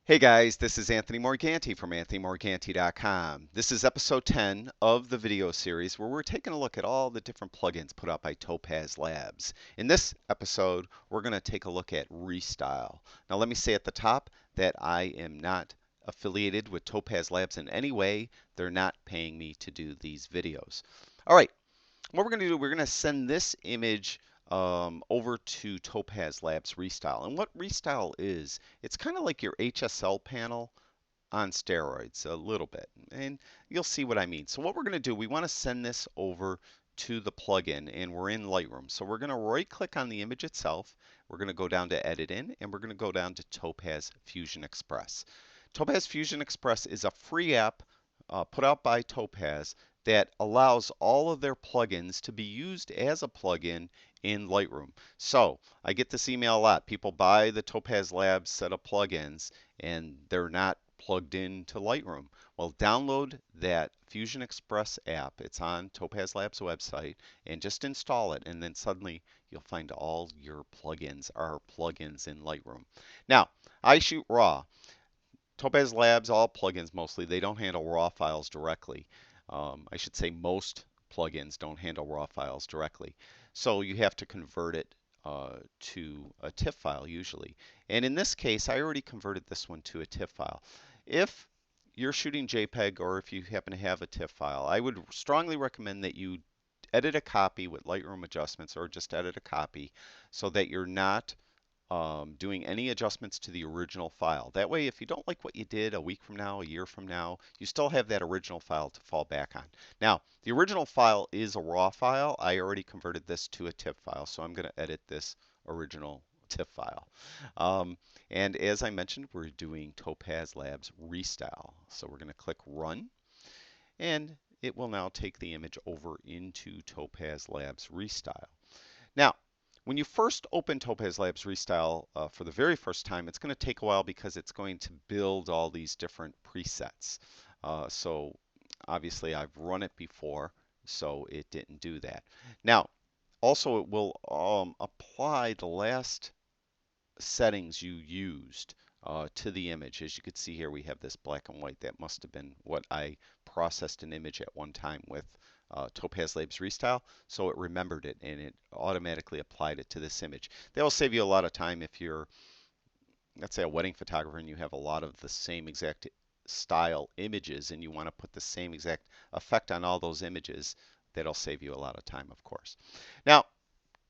Hey guys, this is Anthony Morganti from AnthonyMorganti.com. This is episode 10 of the video series where we're taking a look at all the different plugins put out by Topaz Labs. In this episode, we're going to take a look at ReStyle. Now, let me say at the top that I am not affiliated with Topaz Labs in any way. They're not paying me to do these videos. All right, what we're going to do, we're going to send this image over to Topaz Labs ReStyle. And what ReStyle is, it's kind of like your HSL panel on steroids, a little bit. And you'll see what I mean. So what we're going to do, we want to send this over to the plugin, and we're in Lightroom. So we're going to right click on the image itself. We're going to go down to Edit In, and we're going to go down to Topaz Fusion Express. Topaz Fusion Express is a free app put out by Topaz that allows all of their plugins to be used as a plugin in Lightroom. So I get this email a lot. People buy the Topaz Labs set of plugins and they're not plugged into Lightroom. Well, download that Fusion Express app. It's on Topaz Labs website and just install it, and then suddenly you'll find all your plugins are plugins in Lightroom. Now, I shoot RAW. Topaz Labs, all plugins mostly, they don't handle RAW files directly. I should say most plugins don't handle RAW files directly. So you have to convert it to a TIFF file usually. And in this case, I already converted this one to a TIFF file. If you're shooting JPEG or if you happen to have a TIFF file, I would strongly recommend that you edit a copy with Lightroom adjustments or just edit a copy so that you're not doing any adjustments to the original file. That way, if you don't like what you did a week from now, a year from now, you still have that original file to fall back on. Now, the original file is a RAW file. I already converted this to a TIFF file, so I'm going to edit this original TIFF file. And as I mentioned, we're doing Topaz Labs ReStyle. So we're going to click Run, and it will now take the image over into Topaz Labs ReStyle. Now, when you first open Topaz Labs ReStyle for the very first time, it's going to take a while because it's going to build all these different presets. So obviously I've run it before, so it didn't do that. Now, also it will apply the last settings you used to the image. As you can see here, we have this black and white. That must have been what I processed an image at one time with Topaz Labs ReStyle, so it remembered it and it automatically applied it to this image. That will save you a lot of time if you're, let's say, a wedding photographer and you have a lot of the same exact style images and you want to put the same exact effect on all those images. That'll save you a lot of time, of course. Now,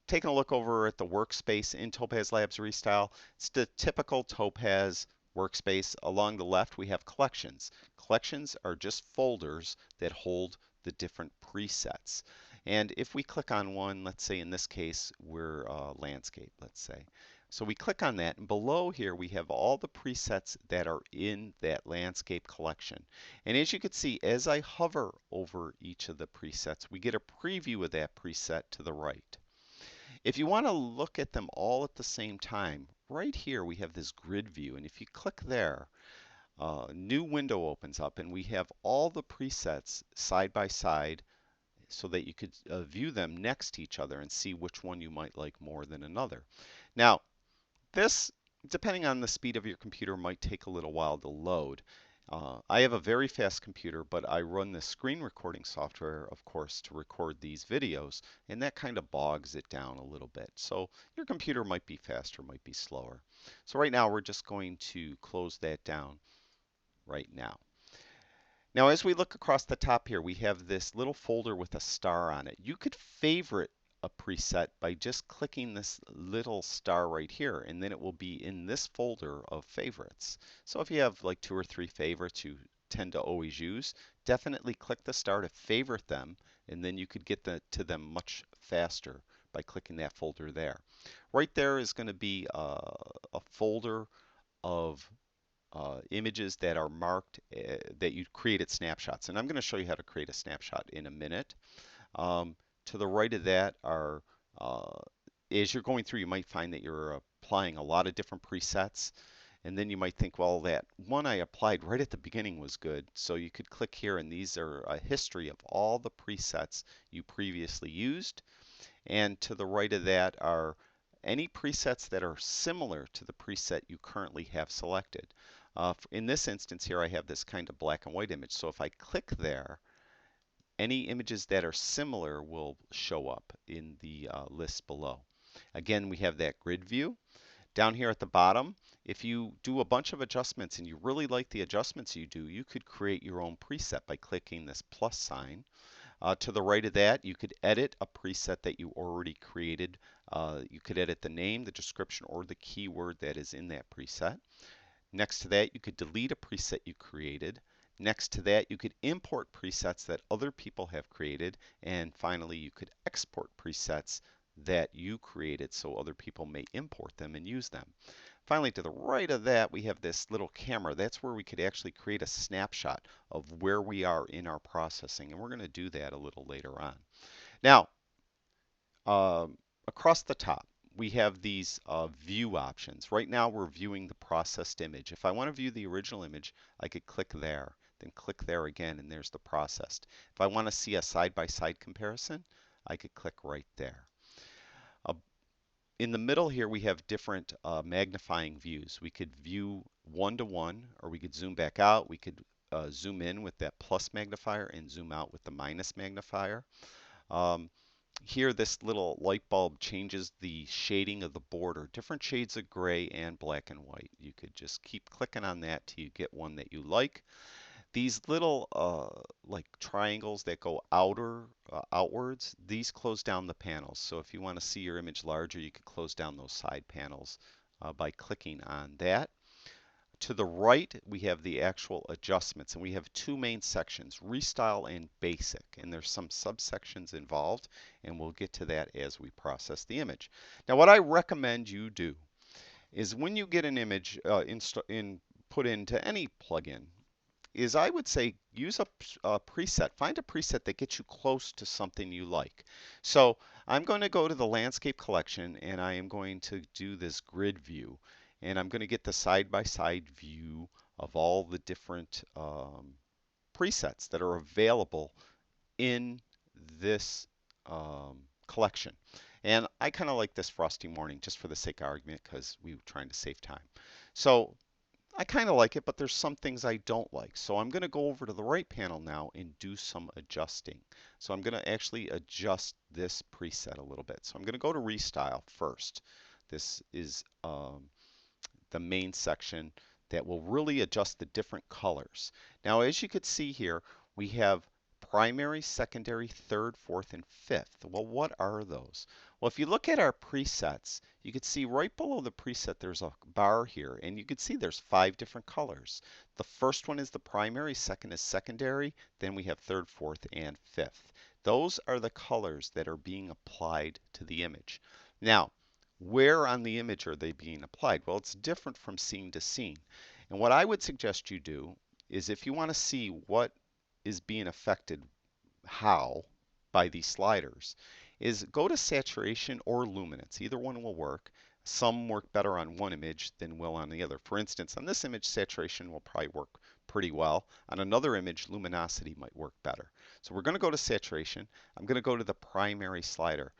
taking a look over at the workspace in Topaz Labs ReStyle, it's the typical Topaz workspace. Along the left, we have collections. Collections are just folders that hold the different presets. And if we click on one, let's say in this case, we're landscape, let's say. So we click on that, and below here we have all the presets that are in that landscape collection. And as you can see, as I hover over each of the presets, we get a preview of that preset to the right. If you want to look at them all at the same time, right here we have this grid view, and if you click there, a new window opens up and we have all the presets side by side so that you could view them next to each other and see which one you might like more than another. Now, this, depending on the speed of your computer, might take a little while to load. I have a very fast computer, but I run the screen recording software, of course, to record these videos, and that kind of bogs it down a little bit. So your computer might be faster, might be slower. So right now, we're just going to close that down right now. Now, as we look across the top here, we have this little folder with a star on it. You could favorite a preset by just clicking this little star right here, and then it will be in this folder of favorites. So if you have like 2 or 3 favorites you tend to always use, definitely click the star to favorite them, and then you could get to them much faster by clicking that folder there. Right there is going to be a folder of images that are marked that you created snapshots. And I'm going to show you how to create a snapshot in a minute. To the right of that are, as you're going through, you might find that you're applying a lot of different presets. And then you might think, well, that one I applied right at the beginning was good. So you could click here, and these are a history of all the presets you previously used. And to the right of that are any presets that are similar to the preset you currently have selected. In this instance here, I have this kind of black and white image. So if I click there, any images that are similar will show up in the list below. Again, we have that grid view. Down here at the bottom, if you do a bunch of adjustments and you really like the adjustments you do, you could create your own preset by clicking this plus sign. To the right of that, you could edit a preset that you already created. You could edit the name, the description, or the keyword that is in that preset. Next to that, you could delete a preset you created. Next to that, you could import presets that other people have created. And finally, you could export presets that you created so other people may import them and use them. Finally, to the right of that, we have this little camera. That's where we could actually create a snapshot of where we are in our processing. And we're going to do that a little later on. Now, across the top, we have these view options. Right now, we're viewing the processed image. If I want to view the original image, I could click there, then click there again, and there's the processed. If I want to see a side-by-side comparison, I could click right there. In the middle here, we have different magnifying views. We could view one-to-one, or we could zoom back out. We could zoom in with that plus magnifier and zoom out with the minus magnifier. Here, this little light bulb changes the shading of the border, different shades of gray and black and white. You could just keep clicking on that till you get one that you like. These little like triangles that go outwards, these close down the panels. So if you want to see your image larger, you can close down those side panels by clicking on that. To the right, we have the actual adjustments, and we have two main sections, ReStyle and Basic, and there's some subsections involved, and we'll get to that as we process the image. Now, what I recommend you do is when you get an image put into any plugin, is I would say use a preset. Find a preset that gets you close to something you like. So I'm going to go to the landscape collection and I am going to do this grid view. And I'm going to get the side-by-side view of all the different presets that are available in this collection. And I kind of like this frosty morning just for the sake of argument because we were trying to save time. So I kind of like it, but there's some things I don't like. So I'm going to go over to the right panel now and do some adjusting. So I'm going to actually adjust this preset a little bit. So I'm going to go to ReStyle first. This is the main section that will really adjust the different colors. Now, as you could see here, we have primary, secondary, third, fourth, and fifth. Well, what are those? Well, if you look at our presets, you can see right below the preset there's a bar here, and you can see there's 5 different colors. The first one is the primary, second is secondary, then we have third, fourth, and fifth. Those are the colors that are being applied to the image. Now, where on the image are they being applied? Well, it's different from scene to scene. And what I would suggest you do is if you want to see what is being affected how by these sliders, is go to saturation or luminance. Either one will work. Some work better on one image than will on the other. For instance, on this image, saturation will probably work pretty well. On another image, luminosity might work better. So we're going to go to saturation. I'm going to go to the primary slider.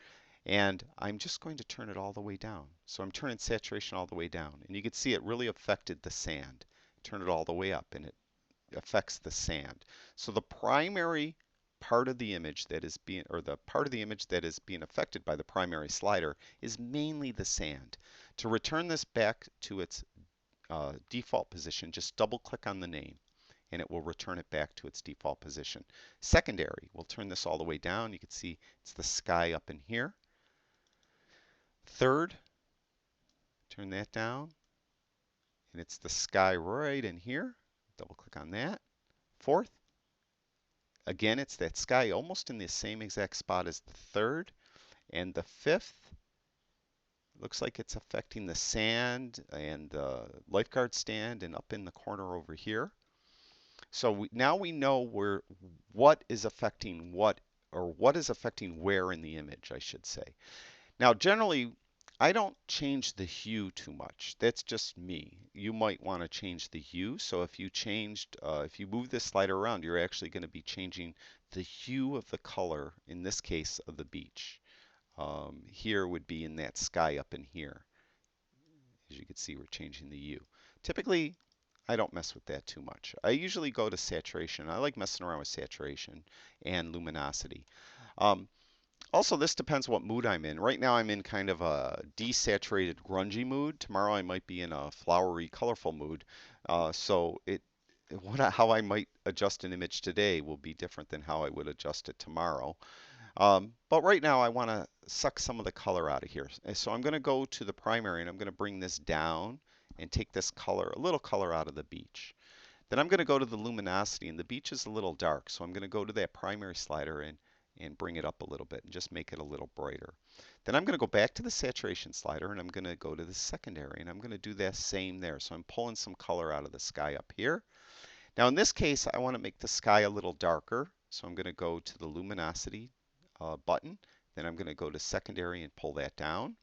And I'm just going to turn it all the way down. So I'm turning saturation all the way down. And you can see it really affected the sand. Turn it all the way up and it affects the sand. So the primary part of the image that is being, or the part of the image that is being affected by the primary slider is mainly the sand. To return this back to its default position, just double click on the name and it will return it back to its default position. Secondary, we'll turn this all the way down. You can see it's the sky up in here. Third, turn that down, and it's the sky right in here. Double click on that. Fourth, again, it's that sky almost in the same exact spot as the third. And the fifth, looks like it's affecting the sand and the lifeguard stand and up in the corner over here. So now we know what is affecting what, or what is affecting where in the image, I should say. Now, generally, I don't change the hue too much. That's just me. You might want to change the hue. So if you if you move this slider around, you're actually going to be changing the hue of the color, in this case, of the beach. Here would be in that sky up in here. As you can see, we're changing the hue. Typically, I don't mess with that too much. I usually go to saturation. I like messing around with saturation and luminosity. Um, Also, this depends what mood I'm in. Right now, I'm in kind of a desaturated, grungy mood. Tomorrow, I might be in a flowery, colorful mood. How I might adjust an image today will be different than how I would adjust it tomorrow. But right now, I want to suck some of the color out of here. So I'm going to go to the primary, and I'm going to bring this down and take this color, a little color out of the beach. Then I'm going to go to the luminosity, and the beach is a little dark, so I'm going to go to that primary slider and bring it up a little bit and just make it a little brighter. Then I'm going to go back to the saturation slider, and I'm going to go to the secondary, and I'm going to do that same there. So I'm pulling some color out of the sky up here. Now in this case, I want to make the sky a little darker, so I'm going to go to the luminosity button. Then I'm going to go to secondary and pull that down.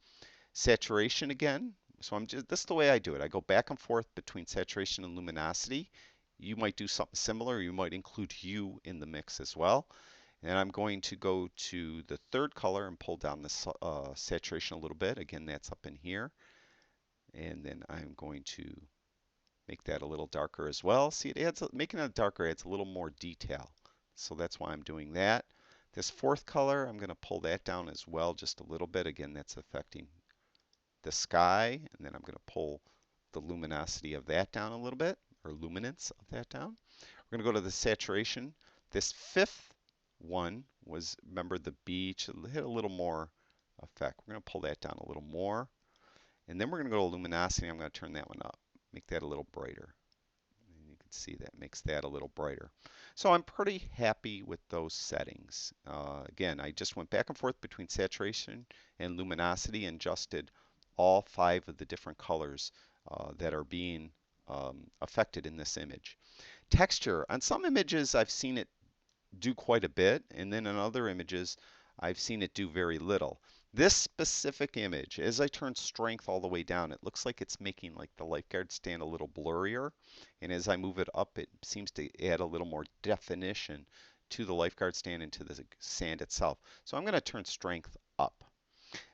Saturation again. So this is the way I do it. I go back and forth between saturation and luminosity. You might do something similar. You might include hue in the mix as well. And I'm going to go to the third color and pull down the saturation a little bit. Again, that's up in here. And then I'm going to make that a little darker as well. See, making it darker adds a little more detail. So that's why I'm doing that. This fourth color, I'm going to pull that down as well just a little bit. Again, that's affecting the sky. And then I'm going to pull the luminosity of that down a little bit, or luminance of that down. We're going to go to the saturation. This fifth one was, remember, the beach. It hit a little more effect. We're going to pull that down a little more. And then we're going to go to luminosity. I'm going to turn that one up, make that a little brighter. And you can see that makes that a little brighter. So I'm pretty happy with those settings. Again, I just went back and forth between saturation and luminosity and adjusted all 5 of the different colors that are being affected in this image. Texture. On some images, I've seen it do quite a bit, and then in other images, I've seen it do very little. This specific image, as I turn strength all the way down, it looks like it's making like the lifeguard stand a little blurrier, and as I move it up, it seems to add a little more definition to the lifeguard stand and to the sand itself. So I'm going to turn strength up.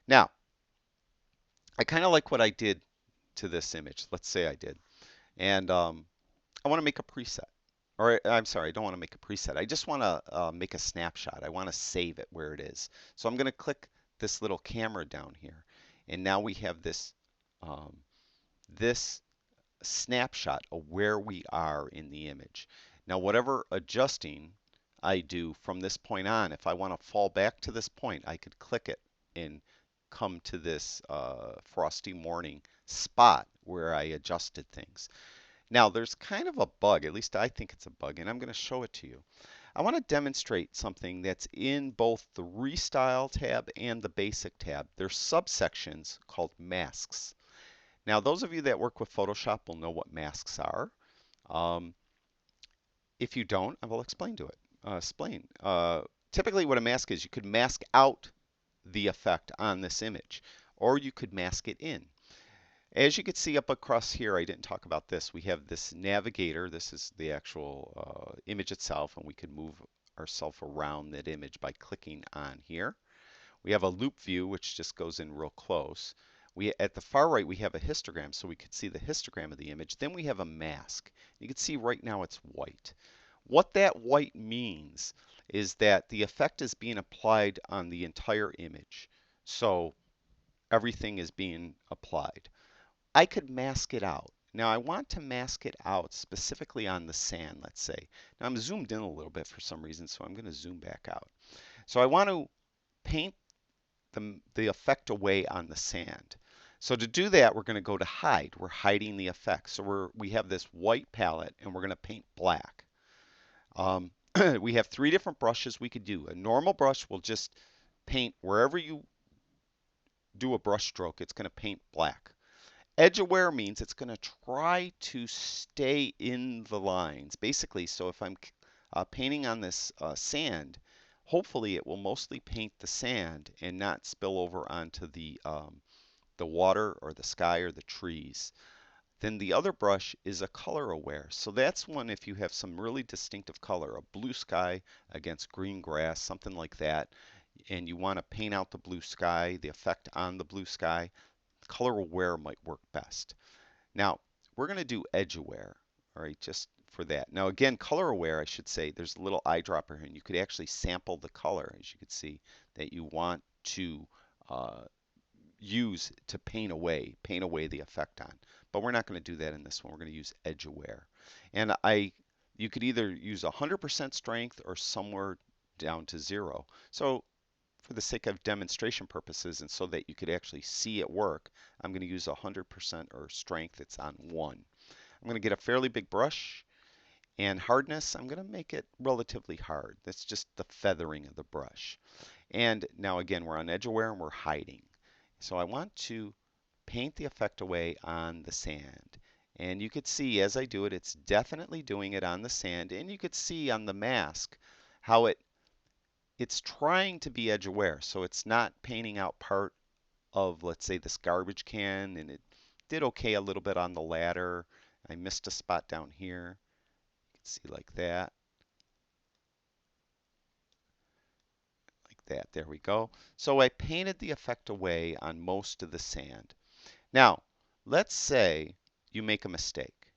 Now, I kind of like what I did to this image. Let's say I did. And I want to make a preset. Or I'm sorry, I don't want to make a preset. I just want to make a snapshot. I want to save it where it is. So I'm going to click this little camera down here. And now we have this snapshot of where we are in the image. Now whatever adjusting I do from this point on, if I want to fall back to this point, I could click it and come to this frosty morning spot where I adjusted things. Now there's kind of a bug, at least I think it's a bug, and I'm going to show it to you. I want to demonstrate something that's in both the ReStyle tab and the Basic tab. There's subsections called masks. Now those of you that work with Photoshop will know what masks are. If you don't, I will explain to it. Typically what a mask is, you could mask out the effect on this image, or you could mask it in. As you can see up across here, I didn't talk about this. We have this navigator. This is the actual image itself, and we can move ourselves around that image by clicking on here. We have a loop view, which just goes in real close. At the far right, we have a histogram, so we could see the histogram of the image. Then we have a mask. You can see right now it's white. What that white means is that the effect is being applied on the entire image. So everything is being applied. I could mask it out. Now I want to mask it out specifically on the sand, let's say. Now I'm zoomed in a little bit for some reason, so I'm going to zoom back out. So I want to paint the effect away on the sand. So to do that, we're going to go to hide. We're hiding the effect. So we have this white palette, and we're going to paint black. We have 3 different brushes we could do. A normal brush will just paint wherever you do a brush stroke, it's going to paint black. Edge aware means it's going to try to stay in the lines. Basically, so if I'm painting on this sand, hopefully it will mostly paint the sand and not spill over onto the water or the sky or the trees. Then the other brush is a color aware. So that's one if you have some really distinctive color, a blue sky against green grass, something like that, and you want to paint out the blue sky, the effect on the blue sky, color aware might work best. Now, we're going to do edge aware. All right, just for that. Now again, color aware, I should say, there's a little eyedropper here, and you could actually sample the color, as you can see, that you want to uh, use to paint away the effect on. But we're not going to do that in this one. We're going to use edge aware. And you could either use 100% strength or somewhere down to 0. So for the sake of demonstration purposes and so that you could actually see it work, I'm going to use 100% or strength. It's on 1. I'm going to get a fairly big brush, and hardness, I'm going to make it relatively hard. That's just the feathering of the brush. And now again, we're on edge aware and we're hiding. So I want to paint the effect away on the sand. And you could see as I do it, it's definitely doing it on the sand. And you could see on the mask how it's trying to be edge aware. So it's not painting out part of, let's say, this garbage can. And it did okay a little bit on the ladder. I missed a spot down here. You can see like that. Like that. There we go. So I painted the effect away on most of the sand. Now, let's say you make a mistake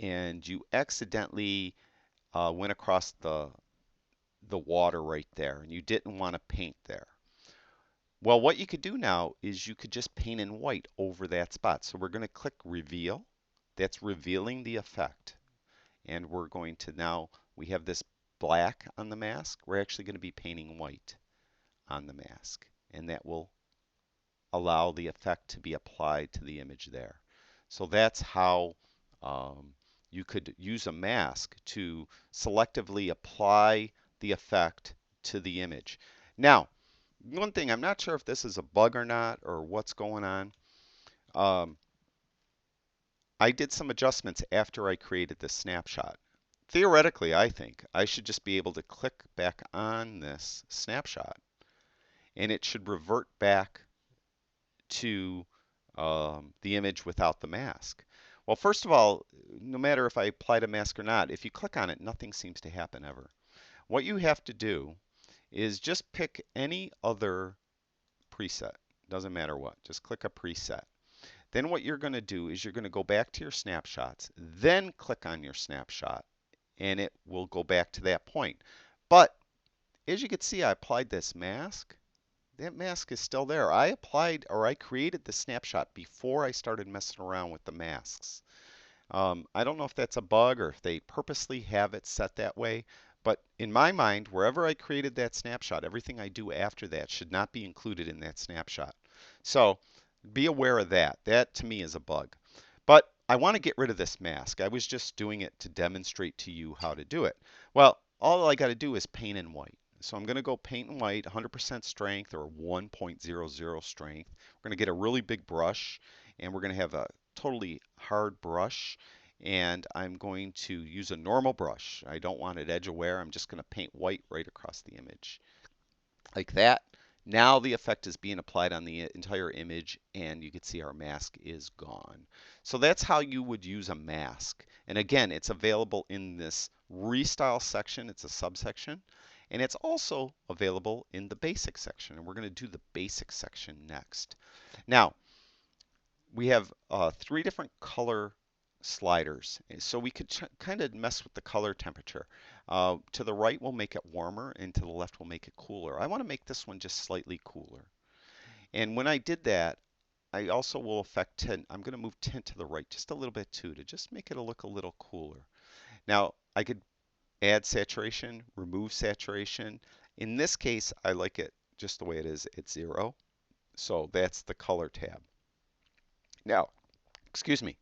and you accidentally went across the water right there and you didn't want to paint there. Well, what you could do now is you could just paint in white over that spot. So we're going to click reveal. That's revealing the effect. And we're going to now, we have this black on the mask. We're actually going to be painting white on the mask. And that will allow the effect to be applied to the image there. So that's how you could use a mask to selectively apply the effect to the image. Now, one thing, I'm not sure if this is a bug or not or what's going on. I did some adjustments after I created this snapshot. Theoretically, I think I should just be able to click back on this snapshot and it should revert back to the image without the mask. Well, first of all, no matter if I applied a mask or not, if you click on it, nothing seems to happen ever. What you have to do is just pick any other preset. Doesn't matter what. Just click a preset. Then what you're going to do is you're going to go back to your snapshots, then click on your snapshot, and it will go back to that point. But as you can see, I applied this mask. That mask is still there. I applied or I created the snapshot before I started messing around with the masks. I don't know if that's a bug or if they purposely have it set that way, but in my mind, wherever I created that snapshot, everything I do after that should not be included in that snapshot. So be aware of that. That to me is a bug. But I want to get rid of this mask. I was just doing it to demonstrate to you how to do it. Well, all I got to do is paint in white. So I'm going to go paint in white, 100% strength or 1.00 strength. We're going to get a really big brush and we're going to have a totally hard brush. And I'm going to use a normal brush. I don't want it edge aware. I'm just going to paint white right across the image. Like that. Now the effect is being applied on the entire image and you can see our mask is gone. So that's how you would use a mask. And again, it's available in this ReStyle section. It's a subsection. And it's also available in the basic section. And we're going to do the basic section next. Now, we have 3 different color sliders. So we could kind of mess with the color temperature. To the right will make it warmer and to the left will make it cooler. I want to make this one just slightly cooler. And when I did that, I also will affect tint. I'm going to move tint to the right just a little bit too to just make it look a little cooler. Now I could add saturation, remove saturation. In this case, I like it just the way it is. It's 0. So that's the color tab. Now, excuse me,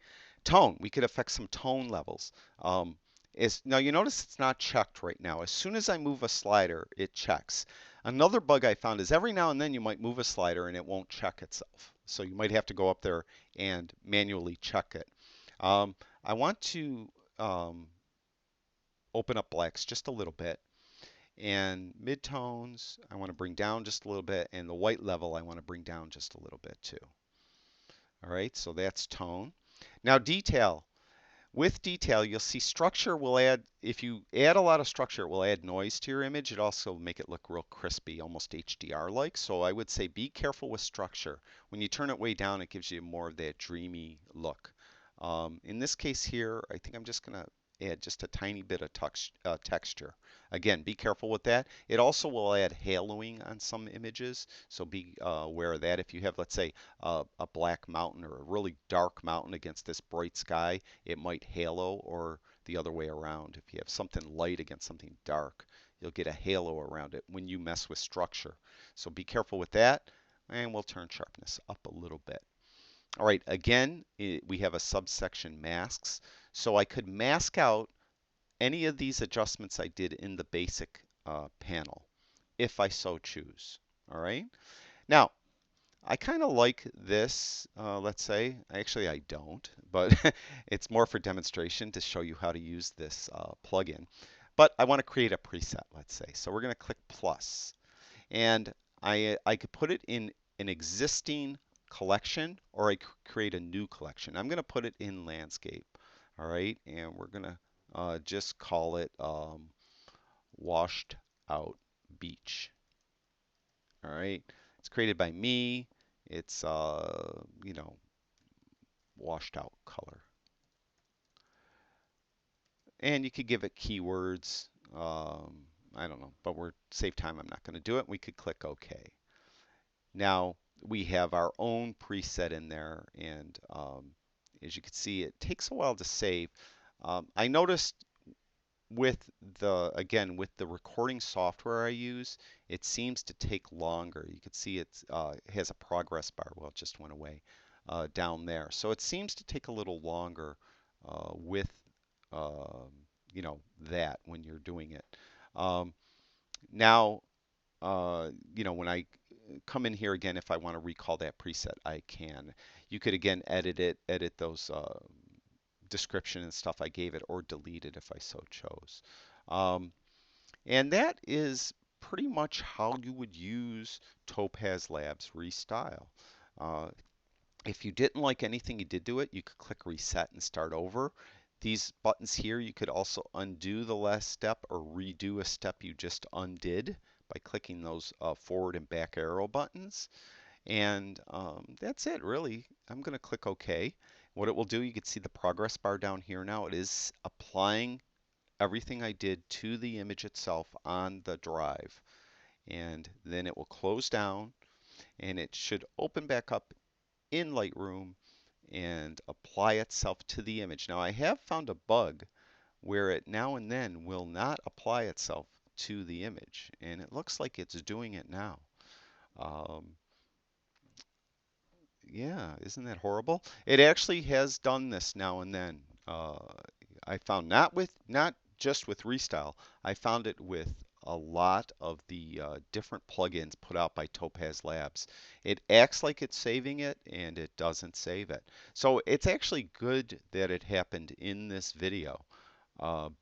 tone. We could affect some tone levels. Now you notice it's not checked right now. As soon as I move a slider, it checks. Another bug I found is every now and then you might move a slider and it won't check itself. So you might have to go up there and manually check it. I want to open up blacks just a little bit. And midtones, I want to bring down just a little bit. And the white level, I want to bring down just a little bit too. All right, so that's tone. Now detail. With detail, you'll see structure will add, if you add a lot of structure, it will add noise to your image. It also make it look real crispy, almost HDR-like. So I would say be careful with structure. When you turn it way down, it gives you more of that dreamy look. In this case here, I think I'm just going to add just a tiny bit of texture. Again, be careful with that. It also will add haloing on some images, so be aware of that. If you have, let's say, a black mountain or a really dark mountain against this bright sky, it might halo, or the other way around. If you have something light against something dark, you'll get a halo around it when you mess with structure. So be careful with that, and we'll turn sharpness up a little bit. All right, again, we have a subsection masks. So I could mask out any of these adjustments I did in the basic panel if I so choose. All right. Now, I kind of like this, let's say. Actually, I don't, but it's more for demonstration to show you how to use this plugin. But I want to create a preset, let's say. So we're going to click plus. And I could put it in an existing collection, or I could create a new collection. I'm going to put it in landscape. All right, and we're going to just call it washed out beach. All right, it's created by me. It's you know, washed out color. And you could give it keywords. I don't know, but we're save time. I'm not going to do it. We could click OK. Now we have our own preset in there, and as you can see, it takes a while to save. I noticed with with the recording software I use, it seems to take longer. You can see it has a progress bar. Well, it just went away down there. So it seems to take a little longer with you know, that when you're doing it. Um, Now, you know, when I come in here again, if I want to recall that preset, I can. You could again edit it, edit those description and stuff I gave it, or delete it if I so chose. Um, and that is pretty much how you would use Topaz Labs ReStyle. Uh, if you didn't like anything you did to it, you could click reset and start over. These buttons here, you could also undo the last step or redo a step you just undid by clicking those forward and back arrow buttons. And that's it, really. I'm going to click OK. What it will do, you can see the progress bar down here now. It is applying everything I did to the image itself on the drive. And then it will close down, and it should open back up in Lightroom and apply itself to the image. Now, I have found a bug where it now and then will not apply itself to the image, and it looks like it's doing it now. Um, Yeah, isn't that horrible? It actually has done this now and then. I found not just with ReStyle. I found it with a lot of the different plugins put out by Topaz Labs. It acts like it's saving it, and it doesn't save it. So it's actually good that it happened in this video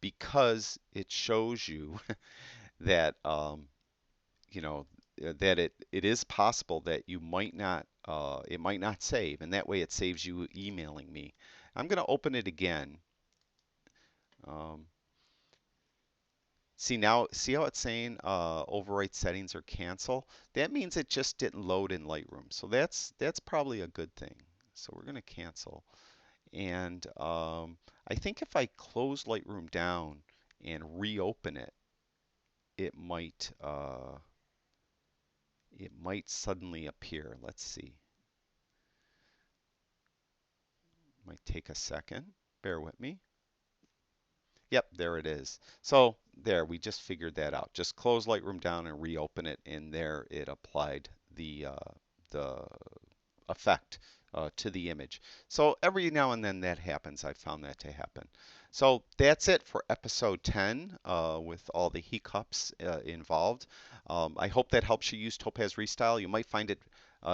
because it shows you that you know, that it is possible that you might not it might not save, and that way it saves you emailing me. I'm going to open it again. Um, see how it's saying overwrite settings or cancel? That means it just didn't load in Lightroom, so that's probably a good thing. So we're going to cancel, and I think if I close Lightroom down and reopen it, it might suddenly appear. Let's see. Might take a second. Bear with me. Yep, there it is. So there, we just figured that out. Just close Lightroom down and reopen it, and there it applied the effect to the image. So every now and then that happens. I found that to happen. So that's it for episode 10 with all the hiccups involved. I hope that helps you use Topaz ReStyle. You might find it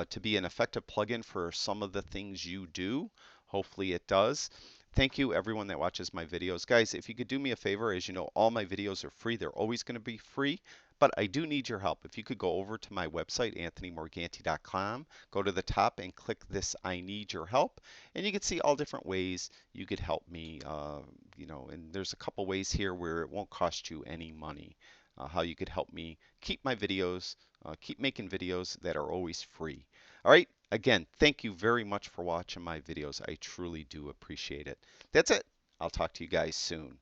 to be an effective plugin for some of the things you do. Hopefully it does. Thank you everyone that watches my videos. Guys, if you could do me a favor, as you know, all my videos are free. They're always going to be free, but I do need your help. If you could go over to my website, anthonymorganti.com, go to the top and click this I need your help, and you can see all different ways you could help me. You know, and there's a couple ways here where it won't cost you any money. How you could help me keep my videos, keep making videos that are always free. All right. Again, thank you very much for watching my videos. I truly do appreciate it. That's it. I'll talk to you guys soon.